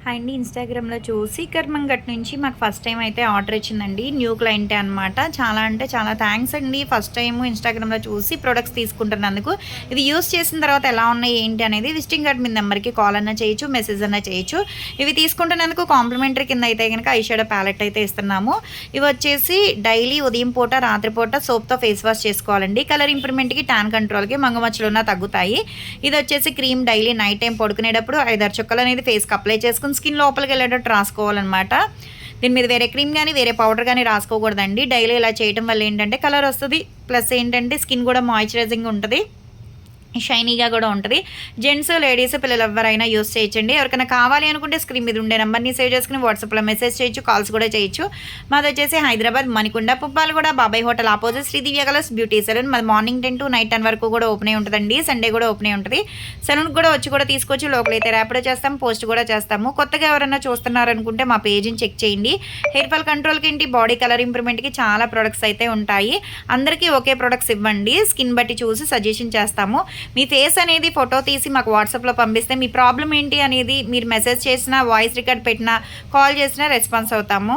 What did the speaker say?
అండి ఇన్‌స్టాగ్రామ్‌లో చూసి కర్మంఘట్ నుంచి మాకు ఫస్ట్ టైమ్ అయితే ఆర్డర్ ఇచ్చిందండి. న్యూ క్లయింటే అనమాట. చాలా అంటే చాలా థాంక్స్ అండి. ఫస్ట్ టైము ఇన్‌స్టాగ్రామ్‌లో చూసి ప్రొడక్ట్స్ తీసుకుంటున్నందుకు. ఇది యూజ్ చేసిన తర్వాత ఎలా ఉన్నాయి ఏంటి అనేది విజిటింగ్ కార్డ్ మీ నెంబర్‌కి కాల్ అన్నా చేయొచ్చు, మెసేజ్ అన్నా చేయొచ్చు. ఇవి తీసుకుంటున్నందుకు కాంప్లిమెంటరీ కింద అయితే గనక ఐ షాడో ప్యాలెట్ అయితే ఇస్తున్నాము. ఇవొచ్చేసి డైలీ ఉదయం పూట, రాత్రి పూట సోప్‌తో ఫేస్ వాష్ చేసుకోవాలండి. కలర్ ఇంప్రూవ్‌మెంట్‌కి, టాన్ కంట్రోల్‌కి, మంగుమచ్చలున్నా తగ్గుతాయి. ఇదొచ్చేసి క్రీమ్ డైలీ నైట్ టైమ్ పడుకునేటప్పుడు 5, 6 చుక్కలనేది ఫేస్‌కి అప్లై చేసుకొని స్కిన్ లోపలికెళ్ళేటట్టు రాసుకోవాలనమాట. దీని మీద వేరే క్రీమ్ గానీ, వేరే పౌడర్ గానీ రాసుకోకూడదండి. డైలీ ఇలా చేయటం వల్ల ఏంటంటే కలరొస్తది. ప్లస్ ఏంటంటే స్కిన్ గూడా మాయిశ్చరైజింగ్ ఉంటది. షైనీగా గూడా ఉంటది. జెంట్స్, లేడీస్, పిల్లలు ఎవ్వరైనా యూజ్ చేయొచ్చండి. ఎవరికైనా కావాలి అనుకుంటే స్క్రీన్ మీద ఉండే నంబర్‌ని సేవ్ చేసుకొని వాట్సాప్‌లో మెసేజ్ చేయొచ్చు. కాల్స్ కూడా చేయొచ్చు. మాదొచ్చేసి హైదరాబాద్ మణికొండ, పుప్పాలగూడ, బాబాయ్ హోటల్ ఆపోజిట్ శ్రీ దివ్య కలర్స్ బ్యూటీ సెలూన్. మాది మార్నింగ్ 10 to నైట్ 10 వరకు కూడా ఓపెనే ఉంటదండి. సండే కూడా ఓపెనే ఉంటది. సెలూన్‌కి కూడా వచ్చి కూడా తీసుకోవచ్చు. లోకల్ అయితే ర్యాపిడో చేస్తాం, పోస్ట్ కూడా చేస్తాము. కొత్తగా ఎవరైనా చూస్తున్నారనుకుంటే మా పేజ్‌ని చెక్ చేయండి. హెయిర్ ఫాల్ కంట్రోల్‌కేంటి, బాడీ కలర్ ఇంప్రూవ్‌మెంట్‌కి చాలా ప్రొడక్ట్స్ అయితే ఉంటాయి. అందరికీ ఒకే ప్రొడక్ట్స్ ఇవ్వండి. స్కిన్ బట్టి చూసి సజెషన్ చేస్తాము. మీ ఫేస్ అనేది ఫోటో తీసి మాకు వాట్సాప్‌లో పంపిస్తే మీ ప్రాబ్లమ్ ఏంటి అనేది మీరు మెసేజ్ చేసినా, వాయిస్ రికార్డ్ పెట్టినా, కాల్ చేసినా రెస్పాన్స్ అవుతాము.